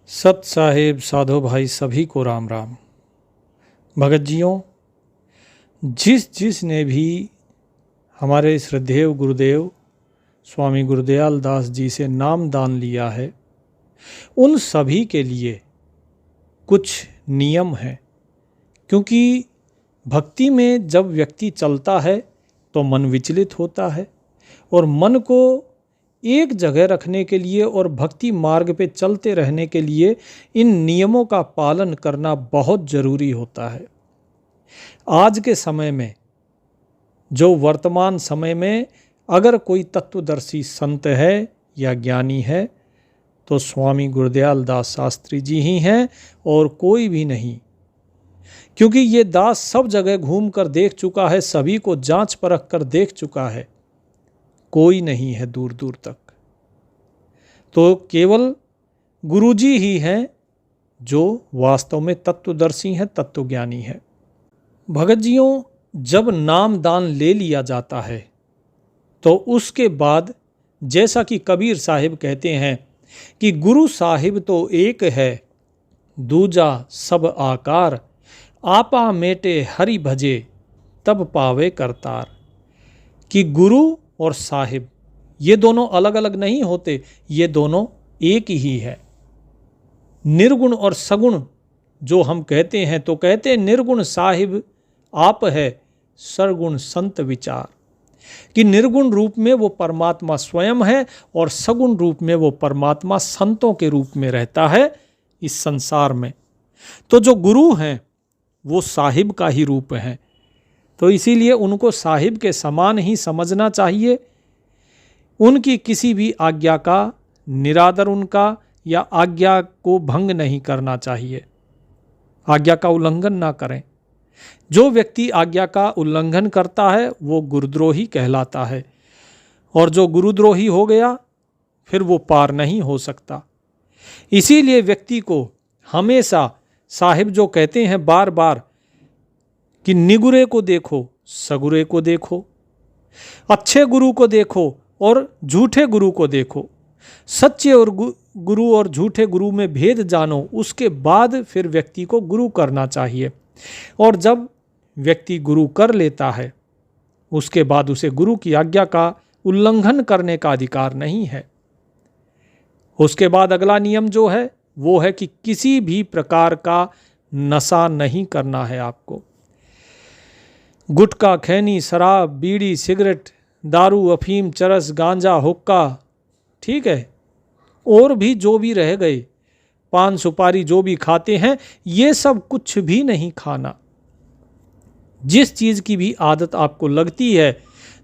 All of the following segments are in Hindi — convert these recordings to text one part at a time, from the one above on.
सत साहेब साधो भाई सभी को राम राम। भगत जियों, जिसने भी हमारे श्रद्धेय गुरुदेव स्वामी गुरुदयाल दास जी से नाम दान लिया है, उन सभी के लिए कुछ नियम हैं। क्योंकि भक्ति में जब व्यक्ति चलता है तो मन विचलित होता है, और मन को एक जगह रखने के लिए और भक्ति मार्ग पे चलते रहने के लिए इन नियमों का पालन करना बहुत ज़रूरी होता है। आज के समय में, जो वर्तमान समय में अगर कोई तत्वदर्शी संत है या ज्ञानी है तो स्वामी गुरुदयाल दास शास्त्री जी ही हैं और कोई भी नहीं। क्योंकि ये दास सब जगह घूम कर देख चुका है, सभी को जांच परख कर देख चुका है, कोई नहीं है दूर दूर तक। तो केवल गुरुजी ही हैं जो वास्तव में तत्वदर्शी हैं, तत्वज्ञानी हैं। भगत जियों, जब नाम दान ले लिया जाता है तो उसके बाद जैसा कि कबीर साहिब कहते हैं कि गुरु साहिब तो एक है, दूजा सब आकार, आपा मेटे हरि भजे तब पावे करतार। कि गुरु और साहिब ये दोनों अलग अलग नहीं होते, ये दोनों एक ही है। निर्गुण और सगुण जो हम कहते हैं तो कहते हैं निर्गुण साहिब आप है, सरगुण संत विचार। कि निर्गुण रूप में वो परमात्मा स्वयं है और सगुण रूप में वो परमात्मा संतों के रूप में रहता है इस संसार में। तो जो गुरु हैं वो साहिब का ही रूप हैं, तो इसीलिए उनको साहिब के समान ही समझना चाहिए। उनकी किसी भी आज्ञा का निरादर उनका या आज्ञा को भंग नहीं करना चाहिए, आज्ञा का उल्लंघन ना करें। जो व्यक्ति आज्ञा का उल्लंघन करता है वो गुरुद्रोही कहलाता है, और जो गुरुद्रोही हो गया फिर वो पार नहीं हो सकता। इसीलिए व्यक्ति को हमेशा साहिब जो कहते हैं बार बार कि निगुरे को देखो सगुरे को देखो, अच्छे गुरु को देखो और झूठे गुरु को देखो, सच्चे और गुरु और झूठे गुरु में भेद जानो, उसके बाद फिर व्यक्ति को गुरु करना चाहिए। और जब व्यक्ति गुरु कर लेता है उसके बाद उसे गुरु की आज्ञा का उल्लंघन करने का अधिकार नहीं है। उसके बाद अगला नियम जो है वो है कि किसी भी प्रकार का नशा नहीं करना है आपको। गुटखा, खैनी, शराब, बीड़ी, सिगरेट, दारू, अफीम, चरस, गांजा, हुक्का, ठीक है, और भी जो भी रह गए, पान सुपारी जो भी खाते हैं, ये सब कुछ भी नहीं खाना। जिस चीज़ की भी आदत आपको लगती है,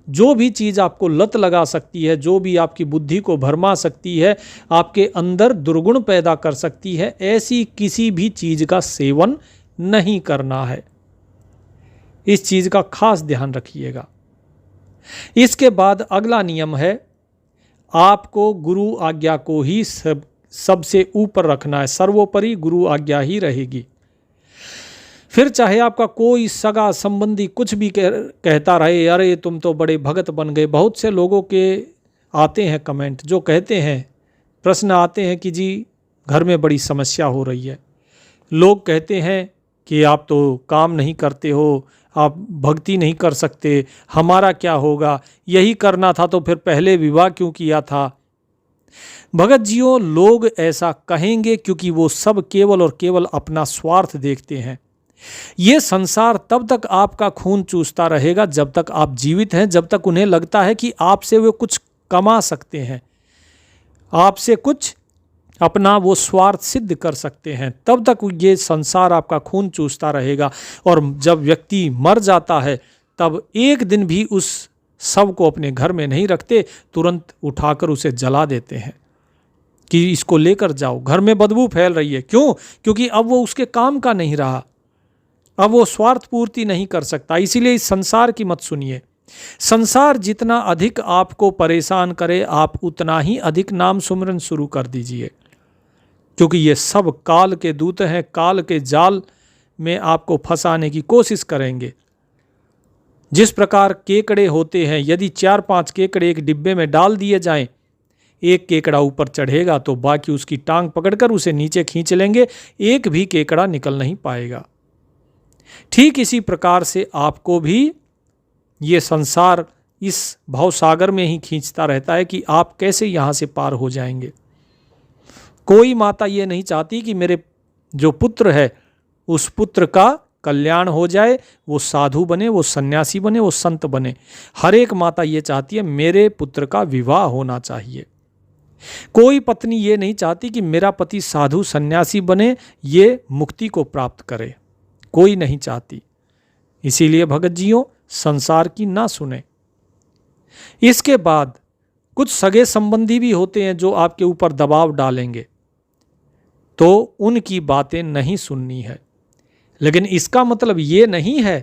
जो भी चीज़ आपको लत लगा सकती है, जो भी आपकी बुद्धि को भरमा सकती है, आपके अंदर दुर्गुण पैदा कर सकती है, ऐसी किसी भी चीज़ का सेवन नहीं करना है। इस चीज़ का खास ध्यान रखिएगा। इसके बाद अगला नियम है, आपको गुरु आज्ञा को ही सबसे ऊपर रखना है, सर्वोपरि गुरु आज्ञा ही रहेगी। फिर चाहे आपका कोई सगा संबंधी कुछ भी कहता रहे, अरे तुम तो बड़े भगत बन गए। बहुत से लोगों के आते हैं कमेंट जो कहते हैं, प्रश्न आते हैं कि जी घर में बड़ी समस्या हो रही है। लोग कहते हैं कि आप तो काम नहीं करते हो, आप भक्ति नहीं कर सकते, हमारा क्या होगा, यही करना था तो फिर पहले विवाह क्यों किया था। भगत जियों, लोग ऐसा कहेंगे क्योंकि वो सब केवल और केवल अपना स्वार्थ देखते हैं। ये संसार तब तक आपका खून चूसता रहेगा जब तक आप जीवित हैं, जब तक उन्हें लगता है कि आपसे वे कुछ कमा सकते हैं, आपसे कुछ अपना वो स्वार्थ सिद्ध कर सकते हैं, तब तक ये संसार आपका खून चूसता रहेगा। और जब व्यक्ति मर जाता है तब एक दिन भी उस शव को अपने घर में नहीं रखते, तुरंत उठाकर उसे जला देते हैं कि इसको लेकर जाओ, घर में बदबू फैल रही है। क्यों? क्योंकि अब वो उसके काम का नहीं रहा, अब वो स्वार्थ पूर्ति नहीं कर सकता। इसीलिए इस संसार की मत सुनिए। संसार जितना अधिक आपको परेशान करे, आप उतना ही अधिक नाम सुमरन शुरू कर दीजिए, क्योंकि ये सब काल के दूत हैं, काल के जाल में आपको फंसाने की कोशिश करेंगे। जिस प्रकार केकड़े होते हैं, यदि 4-5 केकड़े एक डिब्बे में डाल दिए जाएं, एक केकड़ा ऊपर चढ़ेगा तो बाकी उसकी टांग पकड़कर उसे नीचे खींच लेंगे, एक भी केकड़ा निकल नहीं पाएगा। ठीक इसी प्रकार से आपको भी ये संसार इस भवसागर में ही खींचता रहता है कि आप कैसे यहाँ से पार हो जाएंगे। कोई माता ये नहीं चाहती कि मेरे जो पुत्र है उस पुत्र का कल्याण हो जाए, वो साधु बने, वो सन्यासी बने, वो संत बने। हर एक माता ये चाहती है मेरे पुत्र का विवाह होना चाहिए। कोई पत्नी ये नहीं चाहती कि मेरा पति साधु सन्यासी बने, ये मुक्ति को प्राप्त करे, कोई नहीं चाहती। इसीलिए भगत जियों, संसार की ना सुने। इसके बाद कुछ सगे संबंधी भी होते हैं जो आपके ऊपर दबाव डालेंगे, तो उनकी बातें नहीं सुननी है। लेकिन इसका मतलब ये नहीं है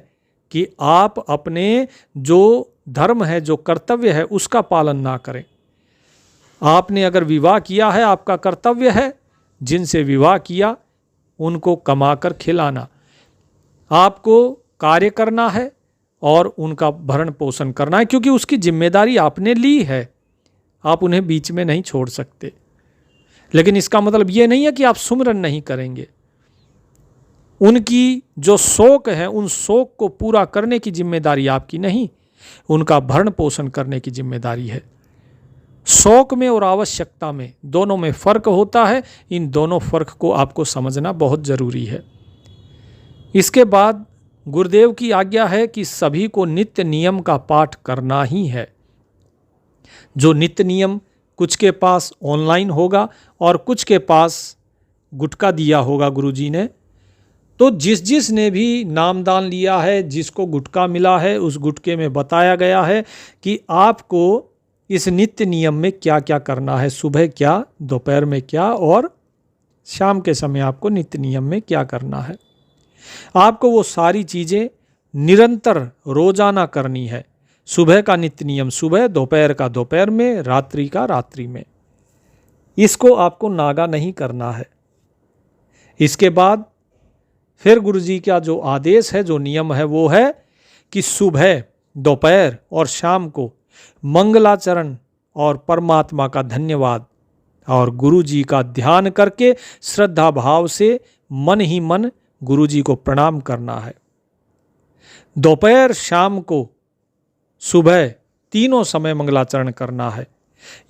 कि आप अपने जो धर्म है, जो कर्तव्य है, उसका पालन ना करें। आपने अगर विवाह किया है, आपका कर्तव्य है जिनसे विवाह किया उनको कमाकर खिलाना, आपको कार्य करना है और उनका भरण पोषण करना है, क्योंकि उसकी जिम्मेदारी आपने ली है, आप उन्हें बीच में नहीं छोड़ सकते। लेकिन इसका मतलब ये नहीं है कि आप सुमिरन नहीं करेंगे। उनकी जो शौक है, उन शौक को पूरा करने की जिम्मेदारी आपकी नहीं, उनका भरण पोषण करने की जिम्मेदारी है। शौक में और आवश्यकता में दोनों में फर्क होता है। इन दोनों फर्क को आपको समझना बहुत जरूरी है। इसके बाद गुरुदेव की आज्ञा है कि सभी को नित्य नियम का पाठ करना ही है। जो नित्य नियम कुछ के पास ऑनलाइन होगा और कुछ के पास गुटका दिया होगा गुरुजी ने, तो जिस जिस ने भी नामदान लिया है, जिसको गुटका मिला है, उस गुटके में बताया गया है कि आपको इस नित्य नियम में क्या क्या करना है, सुबह क्या, दोपहर में क्या और शाम के समय आपको नित्य नियम में क्या करना है। आपको वो सारी चीज़ें निरंतर रोजाना करनी है। सुबह का नित्य नियम सुबह, दोपहर का दोपहर में, रात्रि का रात्रि में। इसको आपको नागा नहीं करना है। इसके बाद फिर गुरुजी का जो आदेश है, जो नियम है, वो है कि सुबह, दोपहर और शाम को मंगलाचरण और परमात्मा का धन्यवाद और गुरुजी का ध्यान करके श्रद्धा भाव से मन ही मन गुरुजी को प्रणाम करना है। दोपहर, शाम को, सुबह तीनों समय मंगलाचरण करना है।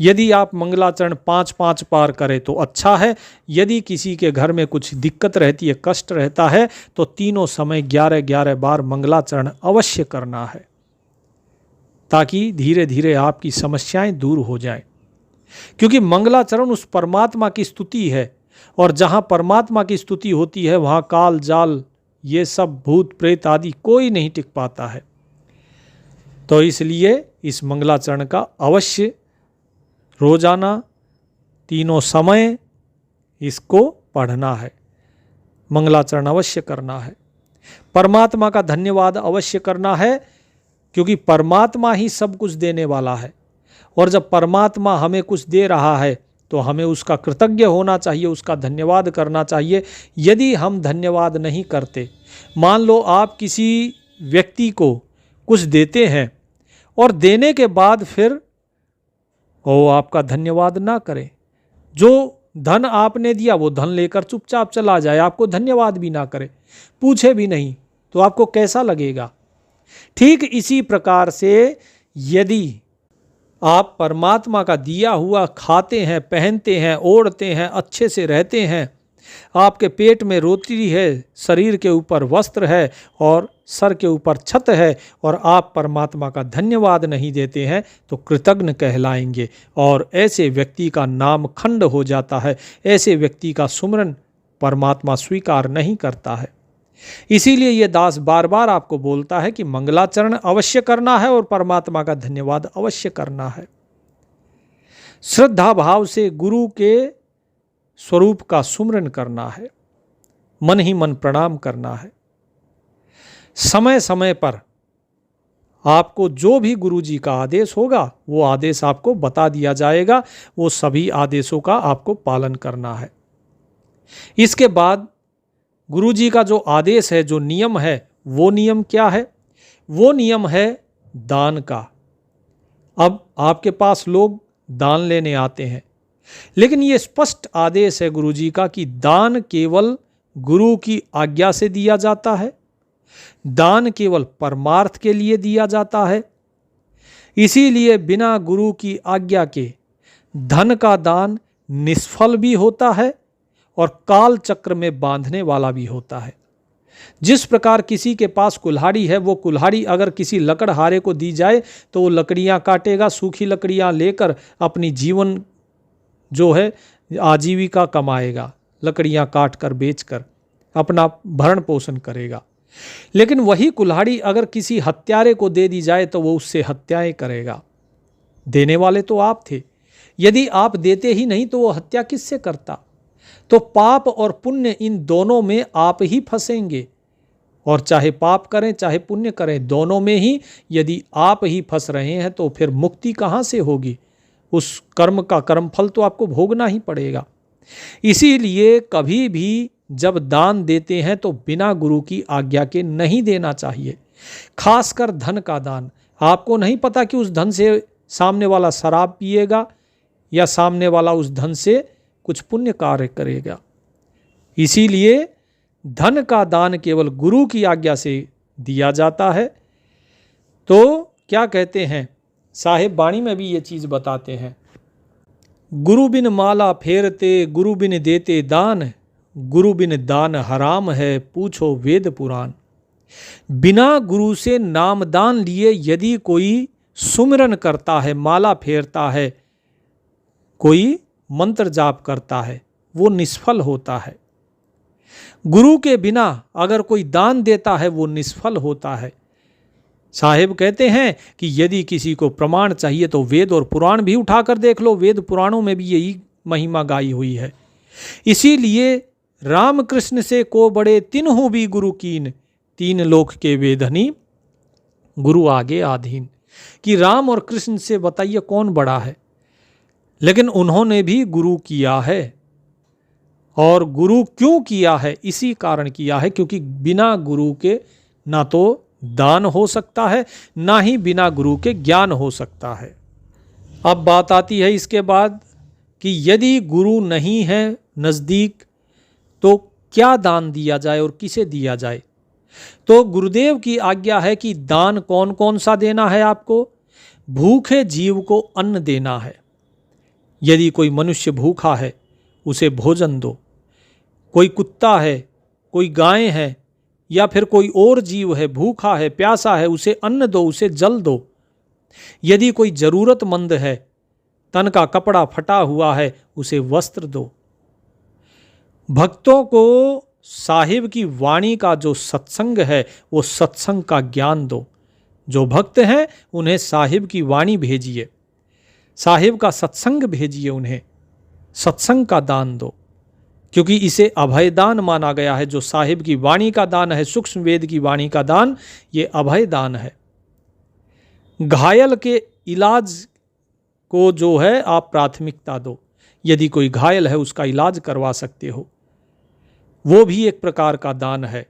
यदि आप मंगलाचरण 5-5 बार करें तो अच्छा है। यदि किसी के घर में कुछ दिक्कत रहती है, कष्ट रहता है, तो तीनों समय 11-11 बार मंगलाचरण अवश्य करना है, ताकि धीरे धीरे आपकी समस्याएं दूर हो जाएं। क्योंकि मंगलाचरण उस परमात्मा की स्तुति है, और जहाँ परमात्मा की स्तुति होती है वहाँ काल जाल, ये सब भूत प्रेत आदि कोई नहीं टिक पाता है। तो इसलिए इस मंगलाचरण का अवश्य रोजाना तीनों समय इसको पढ़ना है, मंगलाचरण अवश्य करना है। परमात्मा का धन्यवाद अवश्य करना है, क्योंकि परमात्मा ही सब कुछ देने वाला है। और जब परमात्मा हमें कुछ दे रहा है तो हमें उसका कृतज्ञ होना चाहिए, उसका धन्यवाद करना चाहिए। यदि हम धन्यवाद नहीं करते, मान लो आप किसी व्यक्ति को कुछ देते हैं और देने के बाद फिर वो आपका धन्यवाद ना करे, जो धन आपने दिया वो धन लेकर चुपचाप चला जाए, आपको धन्यवाद भी ना करे, पूछे भी नहीं, तो आपको कैसा लगेगा। ठीक इसी प्रकार से यदि आप परमात्मा का दिया हुआ खाते हैं, पहनते हैं, ओढ़ते हैं, अच्छे से रहते हैं, आपके पेट में रोटी है, शरीर के ऊपर वस्त्र है और सर के ऊपर छत है, और आप परमात्मा का धन्यवाद नहीं देते हैं, तो कृतज्ञ कहलाएंगे। और ऐसे व्यक्ति का नाम खंड हो जाता है, ऐसे व्यक्ति का सुमरन परमात्मा स्वीकार नहीं करता है। इसीलिए ये दास बार बार आपको बोलता है कि मंगलाचरण अवश्य करना है और परमात्मा का धन्यवाद अवश्य करना है। श्रद्धा भाव से गुरु के स्वरूप का सुमरन करना है, मन ही मन प्रणाम करना है। समय समय पर आपको जो भी गुरुजी का आदेश होगा वो आदेश आपको बता दिया जाएगा, वो सभी आदेशों का आपको पालन करना है। इसके बाद गुरुजी का जो आदेश है, जो नियम है, वो नियम क्या है? वो नियम है दान का। अब आपके पास लोग दान लेने आते हैं। लेकिन ये स्पष्ट आदेश है गुरु जी का कि दान केवल गुरु की आज्ञा से दिया जाता है, दान केवल परमार्थ के लिए दिया जाता है। इसीलिए बिना गुरु की आज्ञा के धन का दान निष्फल भी होता है और काल चक्र में बांधने वाला भी होता है। जिस प्रकार किसी के पास कुल्हाड़ी है, वो कुल्हाड़ी अगर किसी लकड़हारे को दी जाए तो वो लकड़ियां काटेगा, सूखी लकड़ियां लेकर अपनी जीवन जो है आजीविका कमाएगा, लकड़ियां काट कर बेच कर अपना भरण पोषण करेगा। लेकिन वही कुल्हाड़ी अगर किसी हत्यारे को दे दी जाए तो वो उससे हत्याएं करेगा। देने वाले तो आप थे, यदि आप देते ही नहीं तो वो हत्या किससे करता? तो पाप और पुण्य इन दोनों में आप ही फंसेंगे, और चाहे पाप करें चाहे पुण्य करें, दोनों में ही यदि आप ही फंस रहे हैं तो फिर मुक्ति कहाँ से होगी? उस कर्म का कर्मफल तो आपको भोगना ही पड़ेगा। इसीलिए कभी भी जब दान देते हैं तो बिना गुरु की आज्ञा के नहीं देना चाहिए। खासकर धन का दान। आपको नहीं पता कि उस धन से सामने वाला शराब पिएगा या सामने वाला उस धन से कुछ पुण्य कार्य करेगा। इसीलिए धन का दान केवल गुरु की आज्ञा से दिया जाता है। तो क्या कहते हैं साहिब वाणी में भी ये चीज़ बताते हैं, गुरु बिन माला फेरते गुरु बिन देते दान, गुरु बिन दान हराम है पूछो वेद पुराण। बिना गुरु से नामदान लिए यदि कोई सुमिरन करता है, माला फेरता है, कोई मंत्र जाप करता है, वो निष्फल होता है। गुरु के बिना अगर कोई दान देता है वो निष्फल होता है। साहिब कहते हैं कि यदि किसी को प्रमाण चाहिए तो वेद और पुराण भी उठाकर देख लो, वेद पुराणों में भी यही महिमा गाई हुई है। इसीलिए रामकृष्ण से को बड़े तिन्हु भी गुरु कीन, तीन लोक के वेदनी गुरु आगे आधीन। कि राम और कृष्ण से बताइए कौन बड़ा है? लेकिन उन्होंने भी गुरु किया है। और गुरु क्यों किया है? इसी कारण किया है क्योंकि बिना गुरु के ना तो दान हो सकता है, ना ही बिना गुरु के ज्ञान हो सकता है। अब बात आती है इसके बाद कि यदि गुरु नहीं है नज़दीक तो क्या दान दिया जाए और किसे दिया जाए? तो गुरुदेव की आज्ञा है कि दान कौन कौन सा देना है आपको? भूखे जीव को अन्न देना है। यदि कोई मनुष्य भूखा है उसे भोजन दो। कोई कुत्ता है, कोई गाय है, या फिर कोई और जीव है, भूखा है, प्यासा है, उसे अन्न दो, उसे जल दो। यदि कोई ज़रूरतमंद है, तन का कपड़ा फटा हुआ है, उसे वस्त्र दो। भक्तों को साहिब की वाणी का जो सत्संग है वो सत्संग का ज्ञान दो। जो भक्त हैं उन्हें साहिब की वाणी भेजिए, साहिब का सत्संग भेजिए, उन्हें सत्संग का दान दो, क्योंकि इसे अभयदान माना गया है। जो साहिब की वाणी का दान है, सूक्ष्म वेद की वाणी का दान, ये अभयदान है। घायल के इलाज को जो है आप प्राथमिकता दो। यदि कोई घायल है उसका इलाज करवा सकते हो, वो भी एक प्रकार का दान है।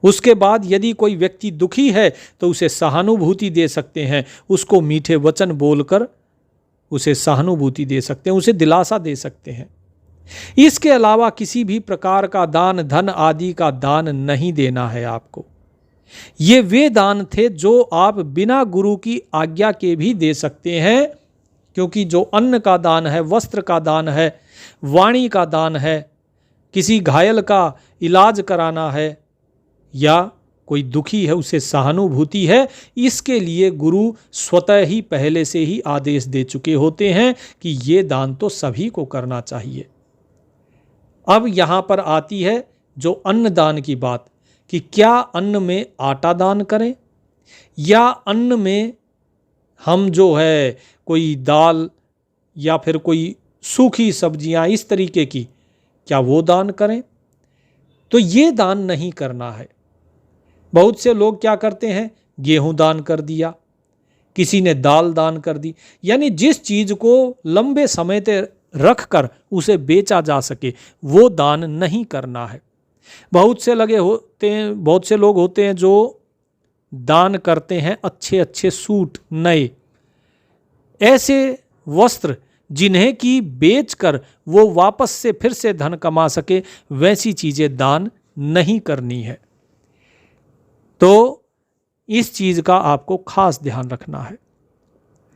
उसके बाद यदि कोई व्यक्ति दुखी है तो उसे सहानुभूति दे सकते हैं, उसको मीठे वचन बोलकर उसे सहानुभूति दे सकते हैं, उसे दिलासा दे सकते हैं। इसके अलावा किसी भी प्रकार का दान, धन आदि का दान नहीं देना है आपको। ये वे दान थे जो आप बिना गुरु की आज्ञा के भी दे सकते हैं, क्योंकि जो अन्न का दान है, वस्त्र का दान है, वाणी का दान है, किसी घायल का इलाज कराना है, या कोई दुखी है उसे सहानुभूति है, इसके लिए गुरु स्वतः ही पहले से ही आदेश दे चुके होते हैं कि ये दान तो सभी को करना चाहिए। अब यहाँ पर आती है जो अन्न दान की बात, कि क्या अन्न में आटा दान करें या अन्न में हम जो है कोई दाल या फिर कोई सूखी सब्जियां इस तरीके की, क्या वो दान करें? तो ये दान नहीं करना है। बहुत से लोग क्या करते हैं, गेहूं दान कर दिया, किसी ने दाल दान कर दी, यानी जिस चीज़ को लंबे समय तक रख कर उसे बेचा जा सके वो दान नहीं करना है। बहुत से लोग होते हैं जो दान करते हैं अच्छे अच्छे सूट नए, ऐसे वस्त्र जिन्हें कि बेचकर वो वापस से फिर से धन कमा सके, वैसी चीजें दान नहीं करनी है। तो इस चीज का आपको खास ध्यान रखना है।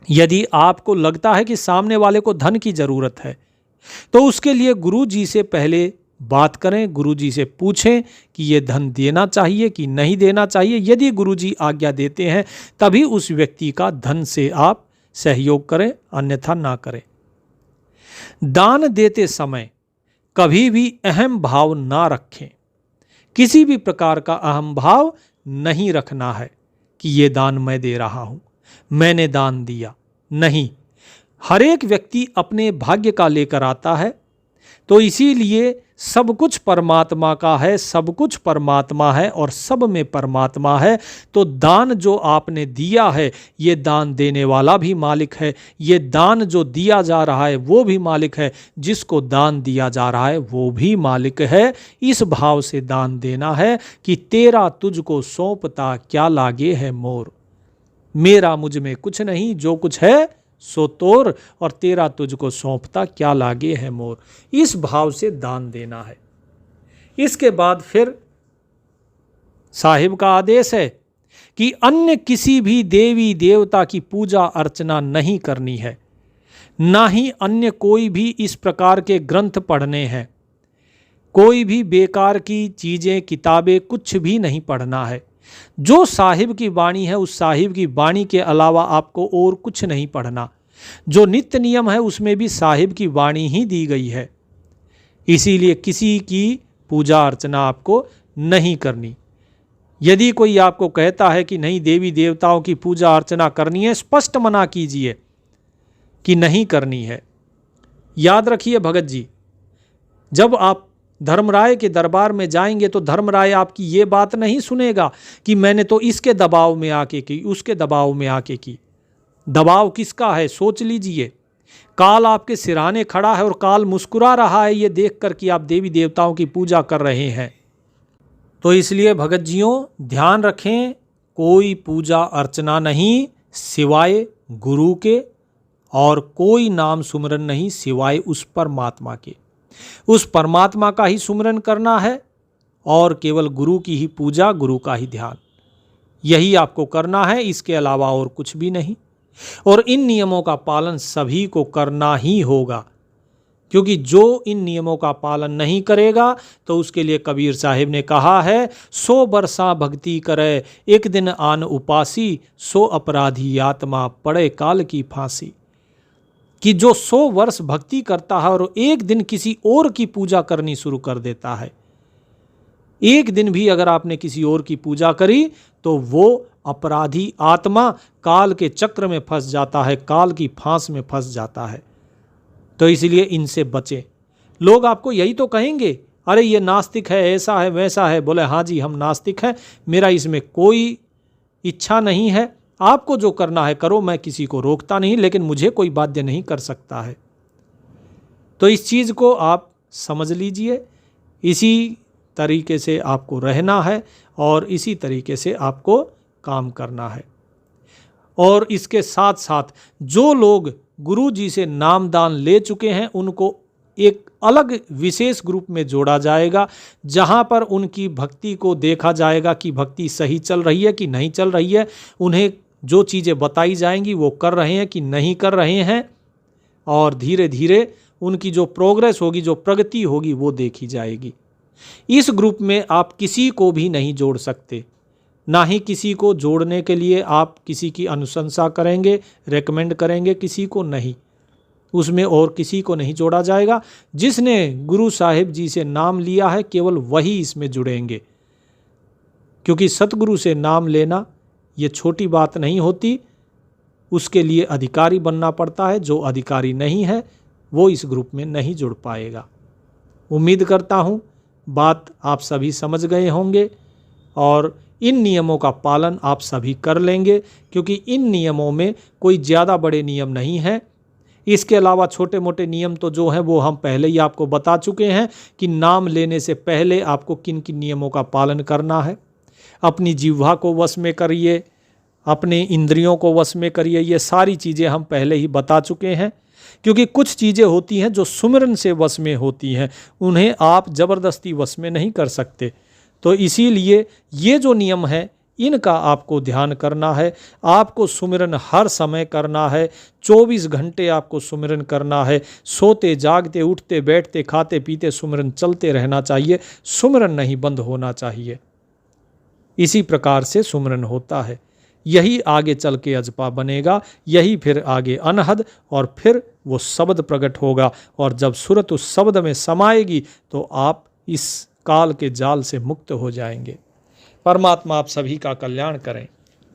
यदि आपको लगता है कि सामने वाले को धन की जरूरत है, तो उसके लिए गुरु जी से पहले बात करें, गुरु जी से पूछें कि ये धन देना चाहिए कि नहीं देना चाहिए। यदि गुरु जी आज्ञा देते हैं तभी उस व्यक्ति का धन से आप सहयोग करें, अन्यथा ना करें। दान देते समय कभी भी अहम भाव ना रखें। किसी भी प्रकार का अहम भाव नहीं रखना है कि ये दान मैं दे रहा हूं, मैंने दान दिया। नहीं, हर एक व्यक्ति अपने भाग्य का लेकर आता है, तो इसीलिए सब कुछ परमात्मा का है, सब कुछ परमात्मा है और सब में परमात्मा है। तो दान जो आपने दिया है, ये दान देने वाला भी मालिक है, ये दान जो दिया जा रहा है वो भी मालिक है, जिसको दान दिया जा रहा है वो भी मालिक है। इस भाव से दान देना है कि तेरा तुझको सौंपता क्या लागे है मोर, मेरा मुझ में कुछ नहीं, जो कुछ है सो तोर, और तेरा तुझको सौंपता क्या लागे है मोर। इस भाव से दान देना है। इसके बाद फिर साहिब का आदेश है कि अन्य किसी भी देवी देवता की पूजा अर्चना नहीं करनी है, ना ही अन्य कोई भी इस प्रकार के ग्रंथ पढ़ने हैं। कोई भी बेकार की चीजें, किताबें कुछ भी नहीं पढ़ना है। जो साहिब की वाणी है उस साहिब की वाणी के अलावा आपको और कुछ नहीं पढ़ना। जो नित्य नियम है उसमें भी साहिब की वाणी ही दी गई है। इसीलिए किसी की पूजा अर्चना आपको नहीं करनी। यदि कोई आपको कहता है कि नहीं देवी देवताओं की पूजा अर्चना करनी है, स्पष्ट मना कीजिए कि नहीं करनी है। याद रखिए भगत जी, जब आप धर्मराय के दरबार में जाएंगे तो धर्मराय आपकी ये बात नहीं सुनेगा कि मैंने तो इसके दबाव में आके की, उसके दबाव में आके की। दबाव किसका है सोच लीजिए। काल आपके सिरहाने खड़ा है और काल मुस्कुरा रहा है ये देखकर कि आप देवी देवताओं की पूजा कर रहे हैं। तो इसलिए भगत जियों ध्यान रखें, कोई पूजा अर्चना नहीं सिवाय गुरु के, और कोई नाम सुमरन नहीं सिवाय उस परमात्मा के। उस परमात्मा का ही सुमरन करना है और केवल गुरु की ही पूजा, गुरु का ही ध्यान, यही आपको करना है, इसके अलावा और कुछ भी नहीं। और इन नियमों का पालन सभी को करना ही होगा, क्योंकि जो इन नियमों का पालन नहीं करेगा तो उसके लिए कबीर साहिब ने कहा है, 100 बरसा भक्ति करे एक दिन आन उपासी, 100 अपराधी आत्मा पड़े काल की फांसी। कि जो 100 वर्ष भक्ति करता है और एक दिन किसी और की पूजा करनी शुरू कर देता है, एक दिन भी अगर आपने किसी और की पूजा करी तो वो अपराधी आत्मा काल के चक्र में फंस जाता है, काल की फांस में फंस जाता है। तो इसलिए इनसे बचें। लोग आपको यही तो कहेंगे, अरे ये नास्तिक है, ऐसा है वैसा है। बोले हाँ जी, हम नास्तिक हैं, मेरा इसमें कोई इच्छा नहीं है, आपको जो करना है करो, मैं किसी को रोकता नहीं, लेकिन मुझे कोई बाध्य नहीं कर सकता है। तो इस चीज़ को आप समझ लीजिए, इसी तरीके से आपको रहना है और इसी तरीके से आपको काम करना है। और इसके साथ साथ जो लोग गुरु जी से नामदान ले चुके हैं उनको एक अलग विशेष ग्रुप में जोड़ा जाएगा, जहां पर उनकी भक्ति को देखा जाएगा कि भक्ति सही चल रही है कि नहीं चल रही है। उन्हें जो चीज़ें बताई जाएंगी वो कर रहे हैं कि नहीं कर रहे हैं, और धीरे धीरे उनकी जो प्रोग्रेस होगी, जो प्रगति होगी वो देखी जाएगी। इस ग्रुप में आप किसी को भी नहीं जोड़ सकते, ना ही किसी को जोड़ने के लिए आप किसी की अनुशंसा करेंगे, रेकमेंड करेंगे, किसी को नहीं, उसमें और किसी को नहीं जोड़ा जाएगा। जिसने गुरु साहिब जी से नाम लिया है केवल वही इसमें जुड़ेंगे, क्योंकि सतगुरु से नाम लेना ये छोटी बात नहीं होती, उसके लिए अधिकारी बनना पड़ता है। जो अधिकारी नहीं है वो इस ग्रुप में नहीं जुड़ पाएगा। उम्मीद करता हूँ बात आप सभी समझ गए होंगे और इन नियमों का पालन आप सभी कर लेंगे, क्योंकि इन नियमों में कोई ज़्यादा बड़े नियम नहीं हैं। इसके अलावा छोटे मोटे नियम तो जो हैं वो हम पहले ही आपको बता चुके हैं कि नाम लेने से पहले आपको किन किन नियमों का पालन करना है। अपनी जिह्वा को वश में करिए, अपने इंद्रियों को वश में करिए, ये सारी चीज़ें हम पहले ही बता चुके हैं। क्योंकि कुछ चीज़ें होती हैं जो सुमिरन से वश में होती हैं, उन्हें आप ज़बरदस्ती वश में नहीं कर सकते। तो इसीलिए ये जो नियम है इनका आपको ध्यान करना है। आपको सुमिरन हर समय करना है, 24 घंटे आपको सुमिरन करना है। सोते जागते उठते बैठते खाते पीते सुमिरन चलते रहना चाहिए, सुमिरन नहीं बंद होना चाहिए। इसी प्रकार से सुमिरन होता है। यही आगे चल के अजपा बनेगा, यही फिर आगे अनहद, और फिर वो शब्द प्रकट होगा। और जब सूरत उस शब्द में समाएगी तो आप इस काल के जाल से मुक्त हो जाएंगे। परमात्मा आप सभी का कल्याण करें।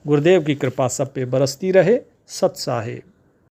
गुरुदेव की कृपा सब पे बरसती रहे। सत साहेब।